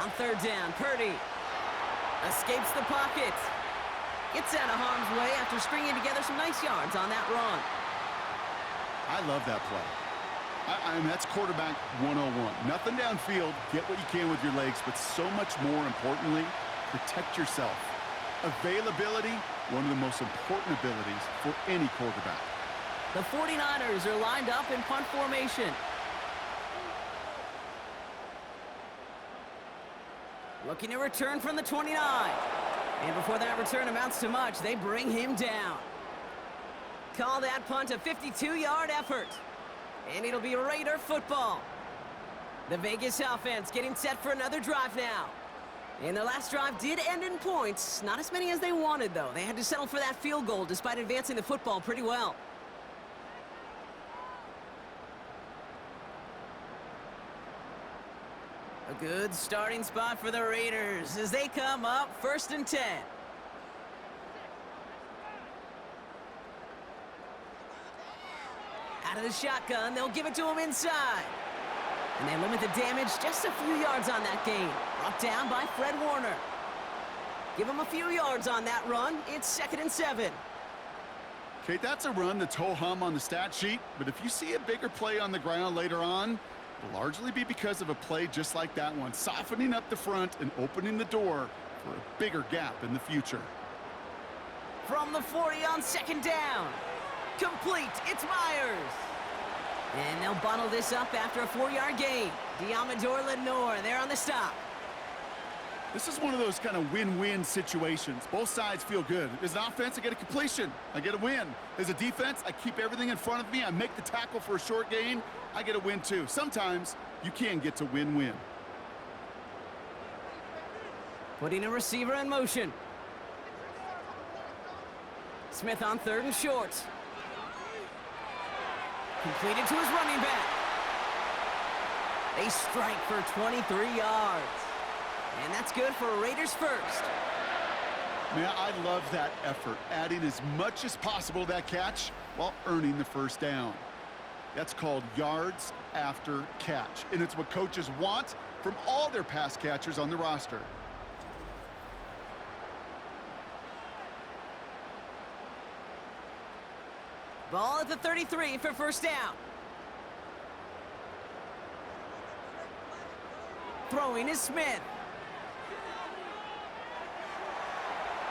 On third down, Purdy escapes the pocket. Gets out of harm's way after stringing together some nice yards on that run. I love that play. I mean, that's quarterback 101. Nothing downfield, get what you can with your legs, but so much more importantly, protect yourself. Availability, one of the most important abilities for any quarterback. The 49ers are lined up in punt formation. Looking to return from the 29. And before that return amounts to much, they bring him down. Call that punt a 52-yard effort. And it'll be Raider football. The Vegas offense getting set for another drive now. And their last drive did end in points. Not as many as they wanted, though. They had to settle for that field goal despite advancing the football pretty well. A good starting spot for the Raiders as they come up 1st and 10. Out of the shotgun, they'll give it to him inside. And they limit the damage just a few yards on that gain. Brought down by Fred Warner. Give him a few yards on that run. It's 2nd and 7. Okay, that's a run that's ho-hum on the stat sheet, but if you see a bigger play on the ground later on, it'll largely be because of a play just like that one, softening up the front and opening the door for a bigger gap in the future. From the 40 on 2nd down. Complete, it's Myers. And they'll bottle this up after a 4-yard gain. Diamador Lenore there on the stop. This is one of those kind of win-win situations. Both sides feel good. As an offense, I get a completion. I get a win. As a defense, I keep everything in front of me. I make the tackle for a short gain. I get a win too. Sometimes you can get to win-win. Putting a receiver in motion. Smith on 3rd and short. Completed to his running back. They strike for 23 yards. And that's good for Raiders first. Man, I love that effort, adding as much as possible to that catch while earning the 1st down. That's called yards after catch, and it's what coaches want from all their pass catchers on the roster. Ball at the 33 for 1st down. Throwing is Smith.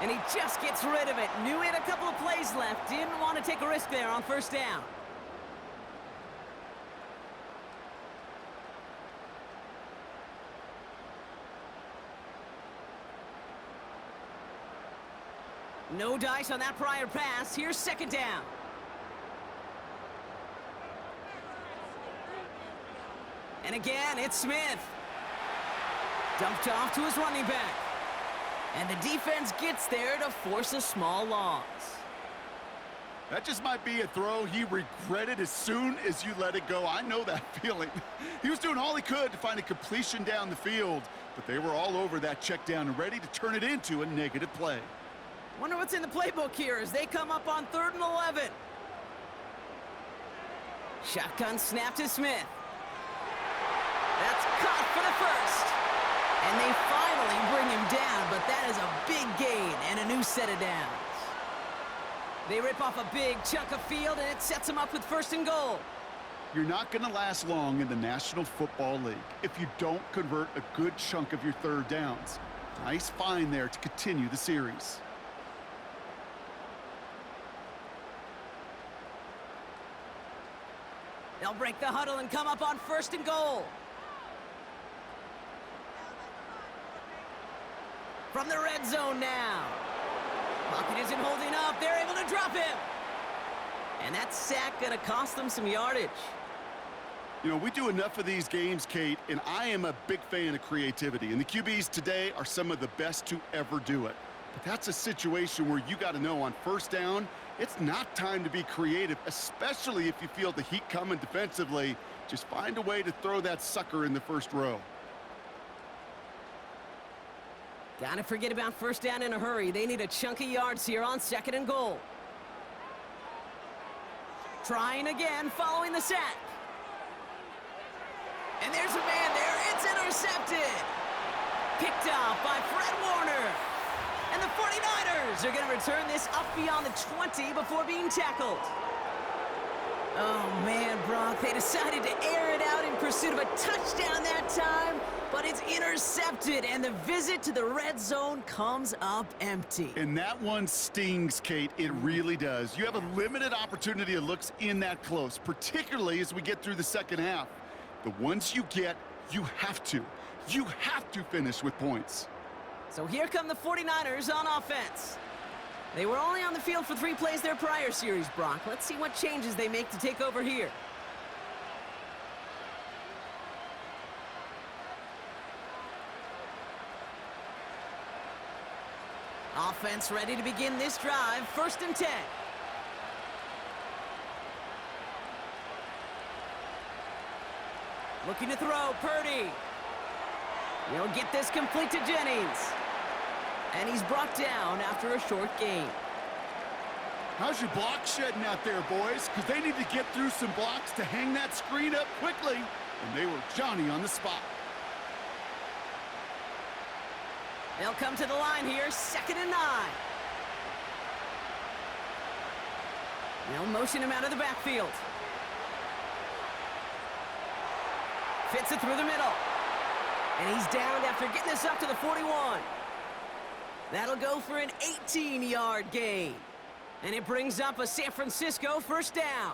And he just gets rid of it. Knew he had a couple of plays left. Didn't want to take a risk there on 1st down. No dice on that prior pass. Here's 2nd down. And again, it's Smith. Dumped off to his running back. And the defense gets there to force a small loss. That just might be a throw he regretted as soon as you let it go. I know that feeling. He was doing all he could to find a completion down the field, but they were all over that check down and ready to turn it into a negative play. Wonder what's in the playbook here as they come up on 3rd and 11. Shotgun snap to Smith. That's caught for the 1st. And they finally bring him down, but that is a big gain and a new set of downs. They rip off a big chunk of field, and it sets them up with 1st and goal. You're not going to last long in the National Football League if you don't convert a good chunk of your 3rd downs. Nice find there to continue the series. They'll break the huddle and come up on 1st and goal. From the red zone now. Pocket isn't holding up. They're able to drop him. And that sack going to cost them some yardage. You know, we do enough of these games, Kate, and I am a big fan of creativity. And the QBs today are some of the best to ever do it. But that's a situation where you got to know on 1st down, it's not time to be creative, especially if you feel the heat coming defensively. Just find a way to throw that sucker in the 1st row. Gotta forget about 1st down in a hurry. They need a chunk of yards here on 2nd and goal. Trying again following the sack. And there's a man there. It's intercepted. picked off by Fred Warner. And the 49ers are going to return this up beyond the 20 before being tackled. Oh, man, Brock, they decided to air it out in pursuit of a touchdown that time, but it's intercepted, and the visit to the red zone comes up empty. And that one stings, Kate. It really does. You have a limited opportunity that looks in that close, particularly as we get through the second half. The ones you get, you have to finish with points. So here come the 49ers on offense. They were only on the field for 3 plays their prior series, Brock. Let's see what changes they make to take over here. Offense ready to begin this drive. 1st and 10. Looking to throw, Purdy. He'll get this complete to Jennings. And he's brought down after a short gain. How's your block shedding out there, boys? Because they need to get through some blocks to hang that screen up quickly. And they were Johnny on the spot. They'll come to the line here, 2nd and 9. They'll motion him out of the backfield. Fits it through the middle. And he's down after getting this up to the 41. That'll go for an 18-yard gain. And it brings up a San Francisco 1st down.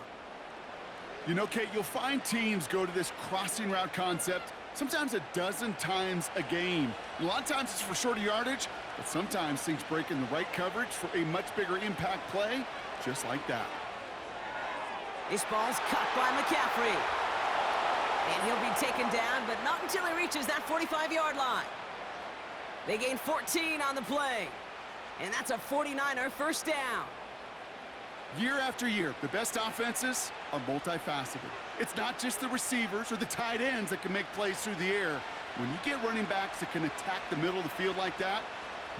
You know, Kate, you'll find teams go to this crossing route concept sometimes a dozen times a game. A lot of times it's for shorter yardage, but sometimes things break in the right coverage for a much bigger impact play, just like that. This ball's caught by McCaffrey. And he'll be taken down, but not until he reaches that 45-yard line. They gain 14 on the play. And that's a 49er 1st down. Year after year, the best offenses are multifaceted. It's not just the receivers or the tight ends that can make plays through the air. When you get running backs that can attack the middle of the field like that,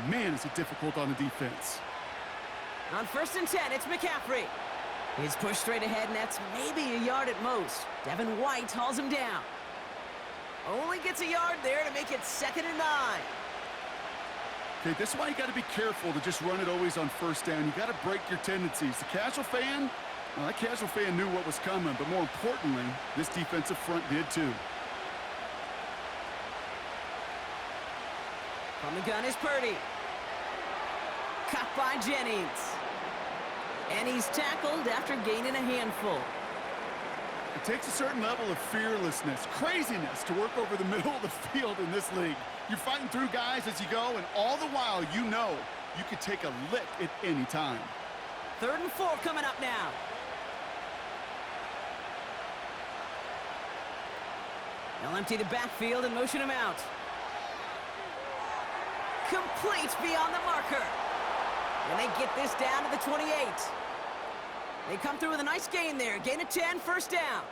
man, is it difficult on the defense. On 1st and 10, it's McCaffrey. He's pushed straight ahead, and that's maybe a yard at most. Devin White hauls him down. Only gets a yard there to make it 2nd and 9. Okay, this is why you got to be careful to just run it always on 1st down. You got to break your tendencies. The casual fan, well, that casual fan knew what was coming, but more importantly, this defensive front did too. From the gun is Purdy. Caught by Jennings. And he's tackled after gaining a handful. It takes a certain level of fearlessness, craziness to work over the middle of the field in this league. You're fighting through guys as you go, and all the while you know you could take a lick at any time. 3rd and 4 coming up now. They'll empty the backfield and motion him out. Complete beyond the marker. And they get this down to the 28. They come through with a nice gain there. Gain of 10, 1st down.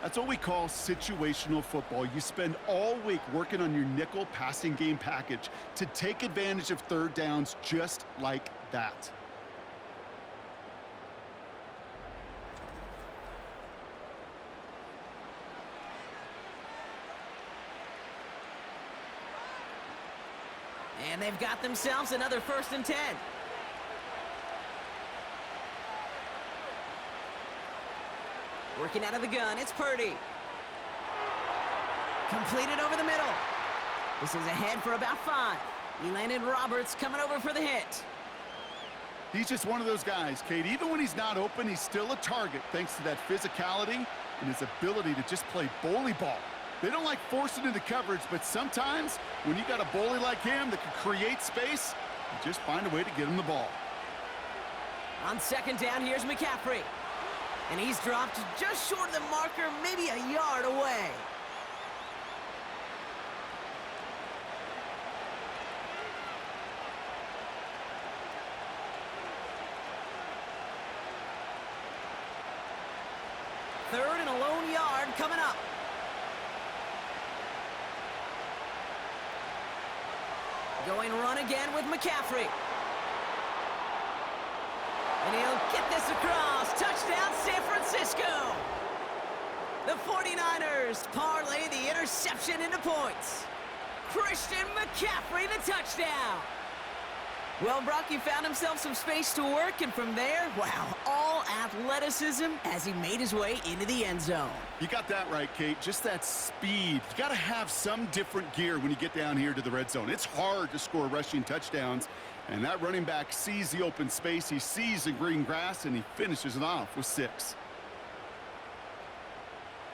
That's what we call situational football. You spend all week working on your nickel passing game package to take advantage of 3rd downs just like that. And they've got themselves another 1st and 10. Working out of the gun, it's Purdy. Completed over the middle. This is ahead for about 5. Elandon Roberts coming over for the hit. He's just one of those guys, Kate. Even when he's not open, he's still a target thanks to that physicality and his ability to just play bully ball. They don't like forcing into coverage, but sometimes when you got a bully like him that can create space, you just find a way to get him the ball. On 2nd down, here's McCaffrey. And he's dropped just short of the marker, maybe a yard away. Third and a lone yard coming up. Going run again with McCaffrey. And he'll get this across. Touchdown, San Francisco. The 49ers parlay the interception into points. Christian McCaffrey, the touchdown. Well, Brock, he found himself some space to work, and from there, wow, all athleticism as he made his way into the end zone. You got that right, Kate. Just that speed. You got to have some different gear when you get down here to the red zone. It's hard to score rushing touchdowns, and that running back sees the open space, he sees the green grass, and he finishes it off with 6.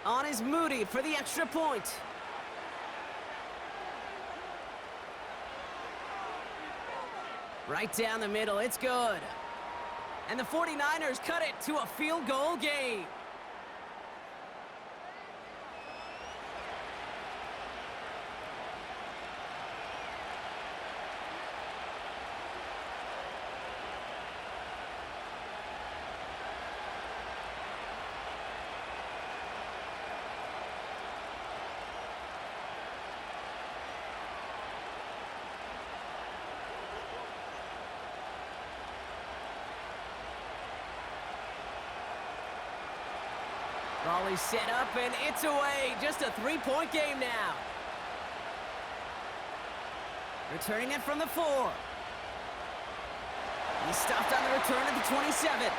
On is Moody for the extra point. Right down the middle, it's good. And the 49ers cut it to a field goal game. Volley set up, and it's away. Just a 3-point game now. Returning it from the 4. He stopped on the return at the 27.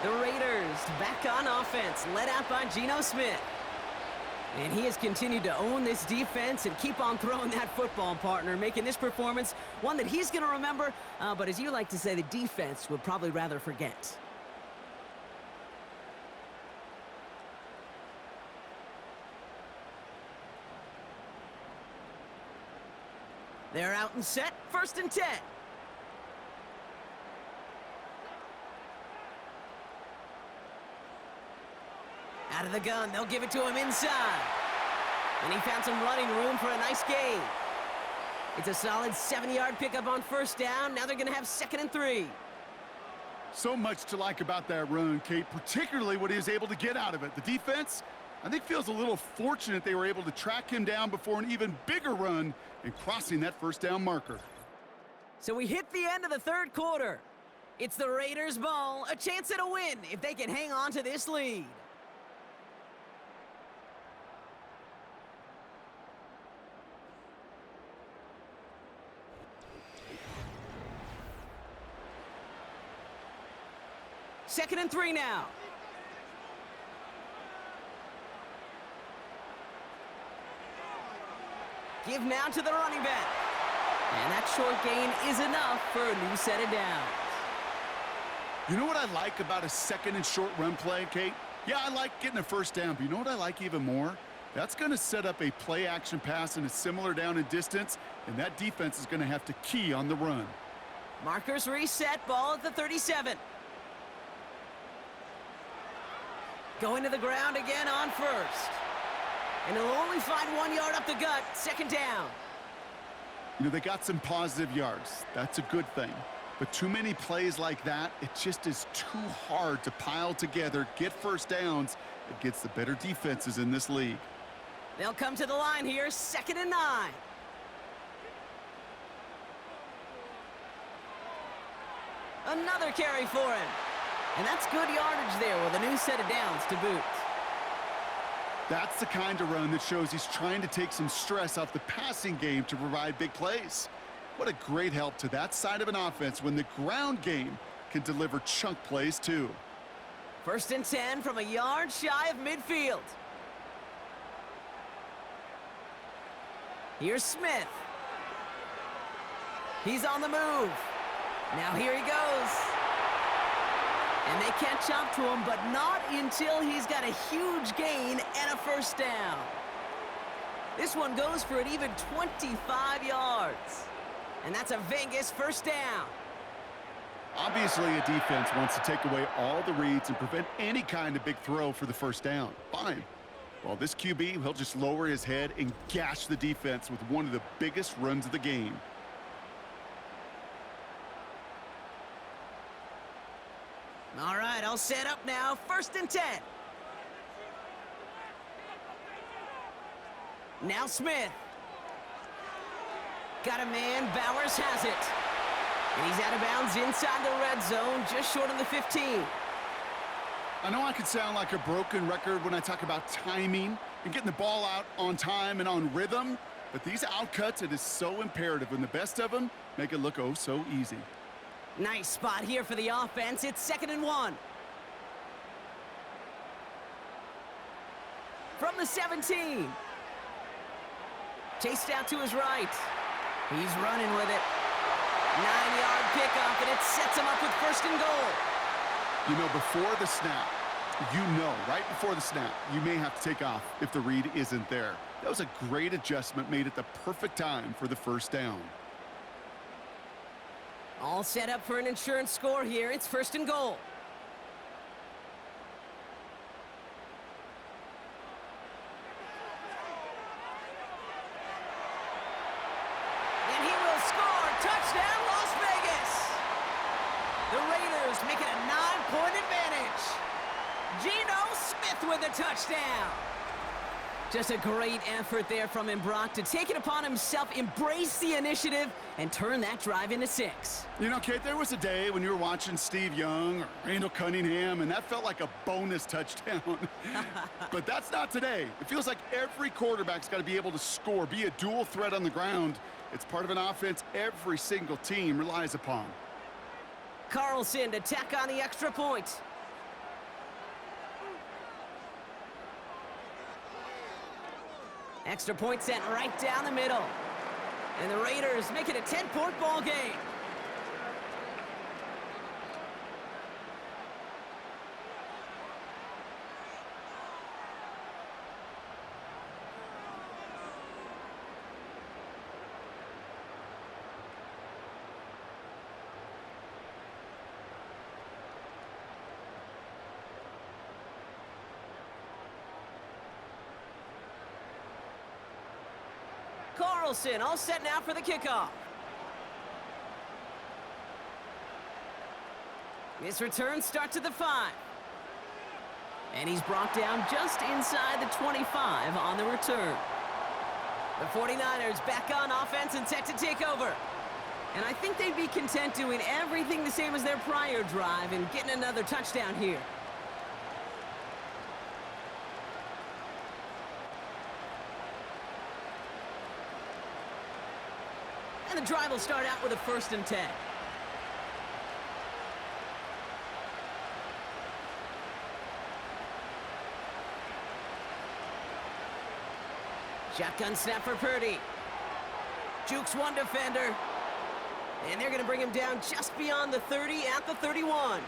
The Raiders back on offense, led out by Geno Smith. And he has continued to own this defense and keep on throwing that football, partner, making this performance one that he's going to remember, but as you like to say, the defense would probably rather forget. They're out and set, 1st and 10. Out of the gun, they'll give it to him inside. And he found some running room for a nice gain. It's a solid 7-yard pickup on 1st down. Now they're going to have 2nd and 3. So much to like about that run, Kate, particularly what he was able to get out of it. The defense, I think, feels a little fortunate they were able to track him down before an even bigger run and crossing that 1st down marker. So we hit the end of the 3rd quarter. It's the Raiders' ball, a chance at a win if they can hang on to this lead. Second and 3 now. Give now to the running back. And that short gain is enough for a new set of downs. You know what I like about a 2nd and short run play, Kate? Yeah, I like getting a 1st down, but you know what I like even more? That's going to set up a play-action pass in a similar down and distance, and that defense is going to have to key on the run. Markers reset, ball at the 37. Going to the ground again on 1st. And he'll only find 1 yard up the gut, 2nd down. You know, they got some positive yards. That's a good thing. But too many plays like that, it just is too hard to pile together, get 1st downs against the better defenses in this league. They'll come to the line here, 2nd and 9. Another carry for him. And that's good yardage there with a new set of downs to boot. That's the kind of run that shows he's trying to take some stress off the passing game to provide big plays. What a great help to that side of an offense when the ground game can deliver chunk plays too. 1st and 10 from a yard shy of midfield. Here's Smith. He's on the move. Now here he goes. And they catch up to him, but not until he's got a huge gain and a 1st down. This one goes for an even 25 yards. And that's a Vegas 1st down. Obviously, a defense wants to take away all the reads and prevent any kind of big throw for the 1st down. Fine. Well, this QB, he'll just lower his head and gash the defense with one of the biggest runs of the game. All right, I'll set up now. 1st and 10. Now Smith. Got a man. Bowers has it. And he's out of bounds inside the red zone, just short of the 15. I know I could sound like a broken record when I talk about timing and getting the ball out on time and on rhythm, But these outcuts, it is so imperative, and the best of them make it look oh so easy. Nice spot here for the offense. It's 2nd and 1. From the 17. Chased out to his right. He's running with it. 9-yard pickup, and it sets him up with 1st and goal. You know, before the snap, right before the snap, you may have to take off if the read isn't there. That was a great adjustment made at the perfect time for the 1st down. All set up for an insurance score here. It's 1st and goal. And he will score. Touchdown, Las Vegas. The Raiders make it a 9-point advantage. Geno Smith with a touchdown. Just a great effort there from him, Brock, to take it upon himself, embrace the initiative, and turn that drive into 6. You know, Kate, there was a day when you were watching Steve Young or Randall Cunningham, and that felt like a bonus touchdown. But that's not today. It feels like every quarterback's got to be able to score, be a dual threat on the ground. It's part of an offense every single team relies upon. Carlson to tack on the extra point. Extra point sent right down the middle. And the Raiders make it a 10-point ball game. Carlson all set now for the kickoff. His return starts at the 5. And he's brought down just inside the 25 on the return. The 49ers back on offense and set to take over. And I think they'd be content doing everything the same as their prior drive and getting another touchdown here. And the drive will start out with a 1st and 10. Shotgun snap for Purdy. Jukes one defender. And they're going to bring him down just beyond the 30 at the 31.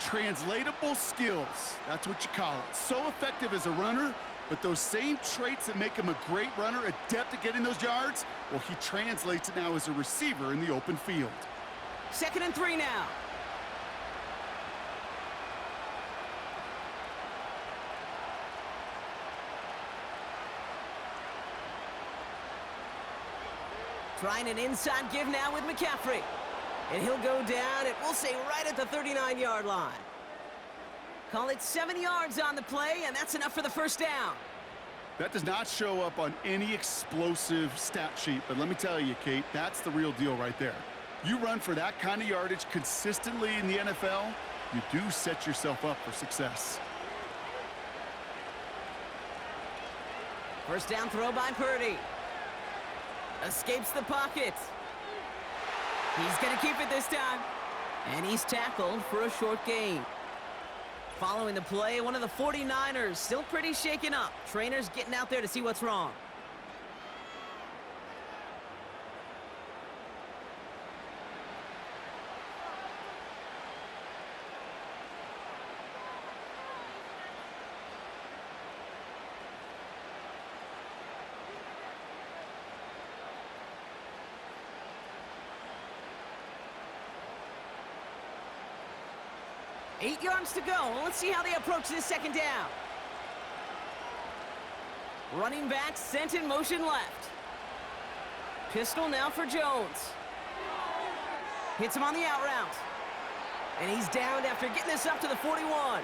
Translatable skills, that's what you call it. So effective as a runner, but those same traits that make him a great runner, adept at getting those yards, well, he translates it now as a receiver in the open field. 2nd and 3 now. Trying an inside give now with McCaffrey. And he'll go down, and we'll say right at the 39-yard line. Call it 7 yards on the play, and that's enough for the 1st down. That does not show up on any explosive stat sheet, but let me tell you, Kate, that's the real deal right there. You run for that kind of yardage consistently in the NFL, you do set yourself up for success. 1st down throw by Purdy. Escapes the pocket. He's going to keep it this time. And he's tackled for a short gain. Following the play, one of the 49ers still pretty shaken up. Trainers getting out there to see what's wrong. Eight yards to go. Let's see how they approach this 2nd down. Running back sent in motion left. Pistol now for Jones. Hits him on the out route. And he's downed after getting this up to the 41.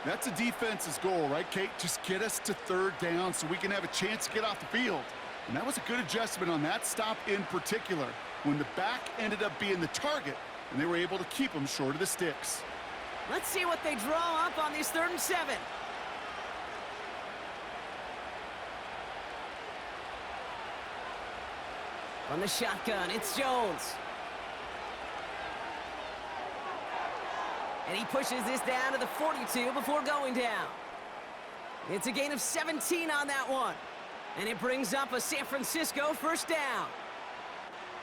That's a defense's goal, right, Kate? Just get us to 3rd down so we can have a chance to get off the field. And that was a good adjustment on that stop in particular, when the back ended up being the target, and they were able to keep him short of the sticks. Let's see what they draw up on this 3rd and 7. From the shotgun, it's Jones. And he pushes this down to the 42 before going down. It's a gain of 17 on that one. And it brings up a San Francisco first down.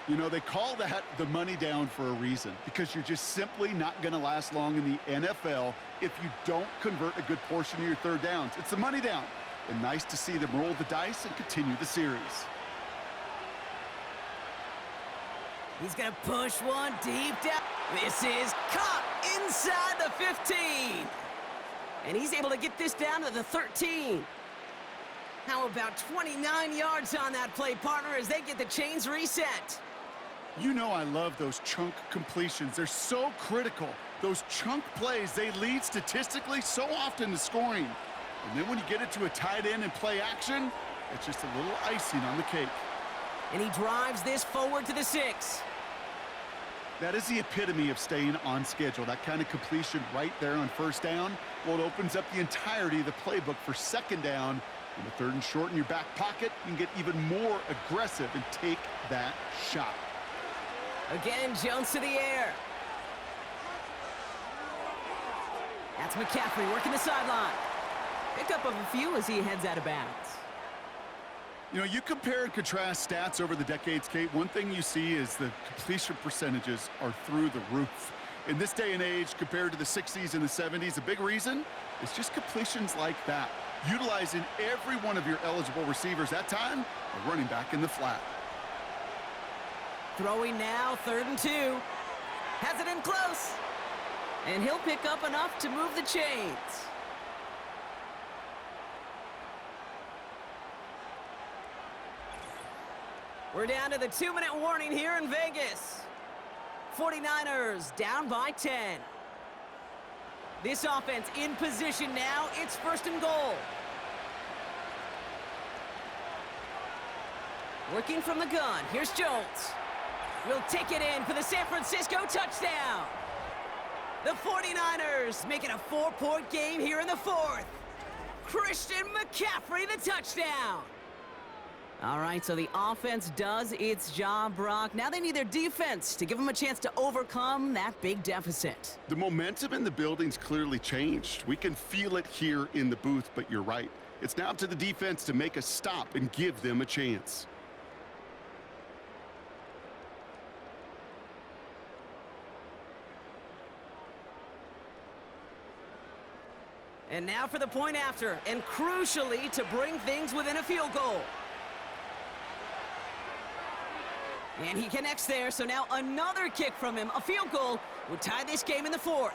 You know, they call that the money down for a reason, because you're just simply not going to last long in the NFL if you don't convert a good portion of your third downs. It's the money down. And nice to see them roll the dice and continue the series. He's going to push one deep down. This is caught inside the 15. And he's able to get this down to the 13. How about 29 yards on that play, partner, as they get the chains reset? You know I love those chunk completions. They're so critical. Those chunk plays, they lead statistically so often to scoring. And then when you get it to a tight end and play action, it's just a little icing on the cake. And he drives this forward to the 6. That is the epitome of staying on schedule. That kind of completion right there on first down, well, it opens up the entirety of the playbook for second down. And the third and short in your back pocket, you can get even more aggressive and take that shot. Again, Jones to the air. That's McCaffrey working the sideline. Pickup of a few as he heads out of bounds. You know, you compare and contrast stats over the decades, Kate. One thing you see is the completion percentages are through the roof. In this day and age, compared to the 60s and the 70s, a big reason is just completions like that. Utilizing every one of your eligible receivers that time, a running back in the flat. Throwing now, 3rd and 2. Has it in close. And he'll pick up enough to move the chains. We're down to the 2-minute warning here in Vegas. 49ers down by 10. This offense in position now. It's 1st and goal. Working from the gun. Here's Jones. Will take it in for the San Francisco touchdown. The 49ers make it a 4-point game here in the 4th. Christian McCaffrey, the touchdown. All right, so the offense does its job, Brock. Now they need their defense to give them a chance to overcome that big deficit. The momentum in the building's clearly changed. We can feel it here in the booth, but you're right. It's now up to the defense to make a stop and give them a chance. And now for the point after, and crucially to bring things within a field goal. And he connects there, so now another kick from him. A field goal would tie this game in the 4th.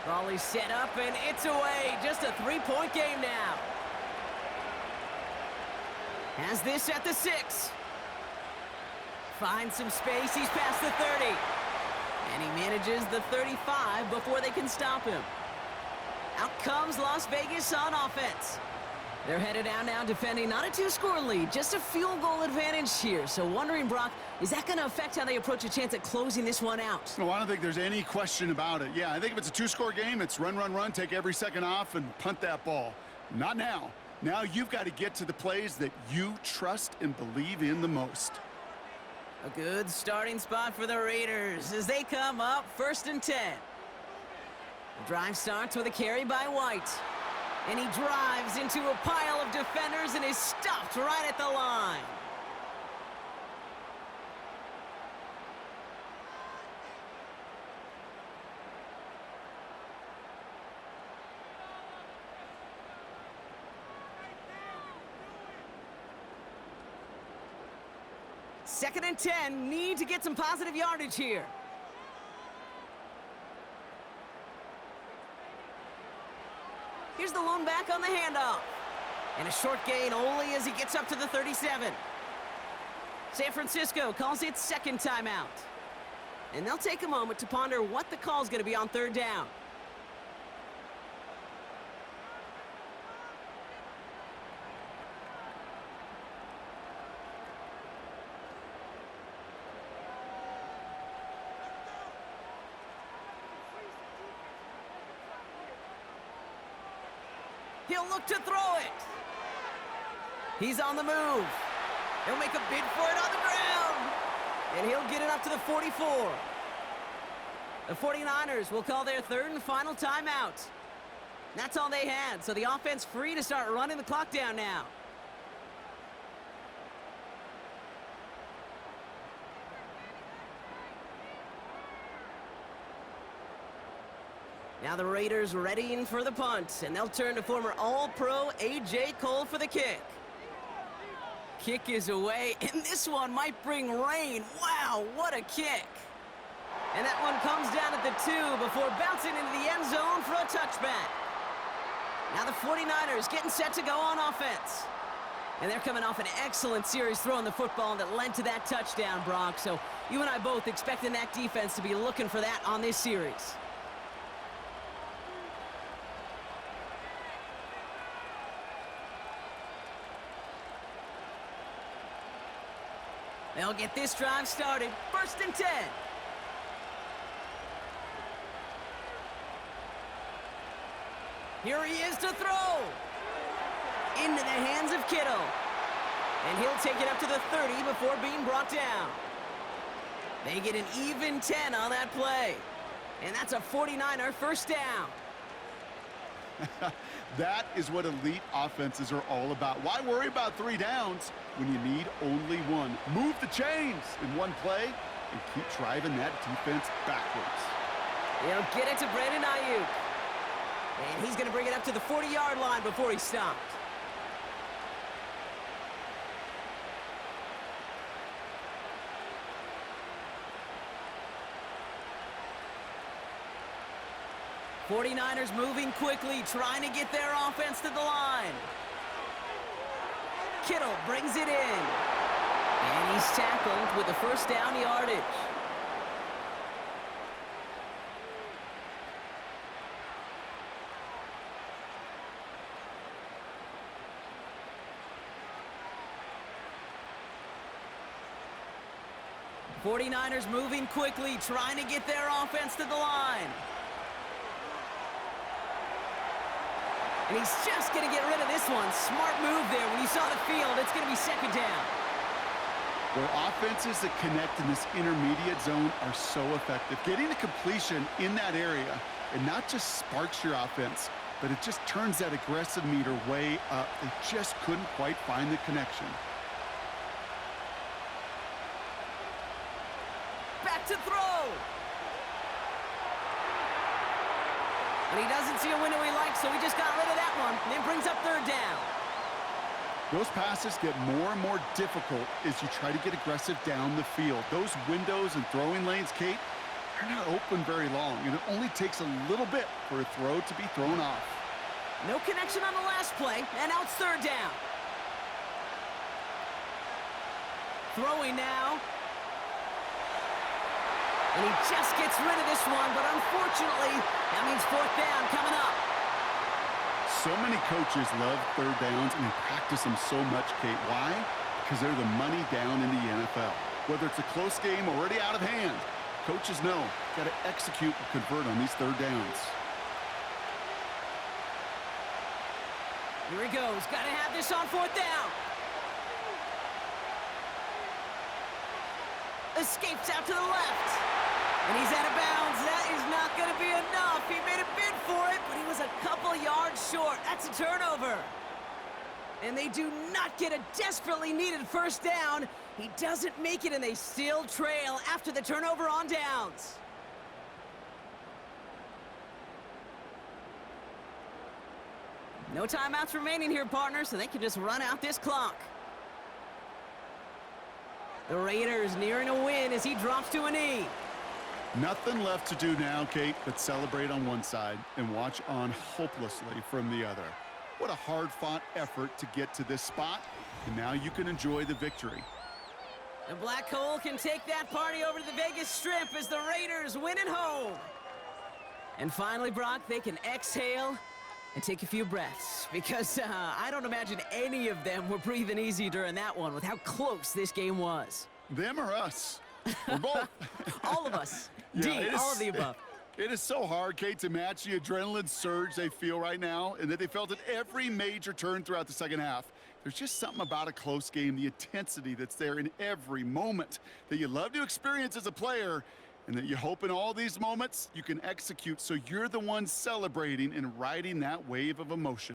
Ball is set up, and it's away. Just a 3-point game now. Has this at the 6. Finds some space. He's past the 30. And he manages the 35 before they can stop him. Out comes Las Vegas on offense. They're headed out now defending not a 2-score lead, just a field goal advantage here. So wondering, Brock, is that going to affect how they approach a chance at closing this one out? No, I don't think there's any question about it. Yeah, I think if it's a 2-score game, it's run, run, run, take every second off and punt that ball. Not now. Now you've got to get to the plays that you trust and believe in the most. A good starting spot for the Raiders as they come up 1st and 10. The drive starts with a carry by White. And he drives into a pile of defenders and is stopped right at the line. Second and 10, need to get some positive yardage here. Here's the lone back on the handoff. And a short gain only as he gets up to the 37. San Francisco calls it 2nd timeout. And they'll take a moment to ponder what the call's going to be on third down. He'll look to throw it. He's on the move. He'll make a bid for it on the ground. And he'll get it up to the 44. The 49ers will call their third and final timeout. That's all they had, so the offense free to start running the clock down now. Now the Raiders readying for the punt, and they'll turn to former All-Pro A.J. Cole for the kick. Kick is away, and this one might bring rain. Wow, what a kick. And that one comes down at the 2 before bouncing into the end zone for a touchback. Now the 49ers getting set to go on offense. And they're coming off an excellent series throwing the football that led to that touchdown, Brock. So you and I both expecting that defense to be looking for that on this series. They'll get this drive started. 1st and 10. Here he is to throw. Into the hands of Kittle. And he'll take it up to the 30 before being brought down. They get an even 10 on that play. And that's a 49er first down. That is what elite offenses are all about. Why worry about 3 downs when you need only one? Move the chains in one play and keep driving that defense backwards. He'll get it to Brandon Ayuk. And he's going to bring it up to the 40-yard line before he stopped. '49ers moving quickly, trying to get their offense to the line. Kittle brings it in. And he's tackled with the first down yardage. '49ers moving quickly, trying to get their offense to the line. And he's just going to get rid of this one. Smart move there. When you saw the field, it's going to be 2nd down. Well, offenses that connect in this intermediate zone are so effective. Getting the completion in that area, it not just sparks your offense, but it just turns that aggressive meter way up. They just couldn't quite find the connection. Back to throw. And he doesn't see a window he likes, so he just got rid of that one. And then brings up 3rd down. Those passes get more and more difficult as you try to get aggressive down the field. Those windows and throwing lanes, Kate, they're not open very long, and it only takes a little bit for a throw to be thrown off. No connection on the last play, and now it's 3rd down. Throwing now. And he just gets rid of this one, but unfortunately, that means 4th down coming up. So many coaches love 3rd downs and they practice them so much, Kate. Why? Because they're the money down in the NFL. Whether it's a close game already out of hand, coaches know got to execute and convert on these 3rd downs. Here he goes. Got to have this on 4th down. Escapes out to the left. And he's out of bounds. That is not going to be enough. He made a bid for it, but he was a couple yards short. That's a turnover. And they do not get a desperately needed 1st down. He doesn't make it, and they still trail after the turnover on downs. No timeouts remaining here, partners, so they can just run out this clock. The Raiders nearing a win as he drops to a knee. Nothing left to do now, Kate, but celebrate on one side and watch on hopelessly from the other. What a hard-fought effort to get to this spot, and now you can enjoy the victory. The Black Hole can take that party over to the Vegas Strip as the Raiders win at home. And finally, Brock, they can exhale and take a few breaths, because I don't imagine any of them were breathing easy during that one with how close this game was. Them or us? We're both. All of us. Yeah, D, all of the above. It is so hard, Kate, to match the adrenaline surge they feel right now, and that they felt at every major turn throughout the second half. There's just something about a close game, the intensity that's there in every moment that you love to experience as a player, and that you hope in all these moments you can execute so you're the one celebrating and riding that wave of emotion.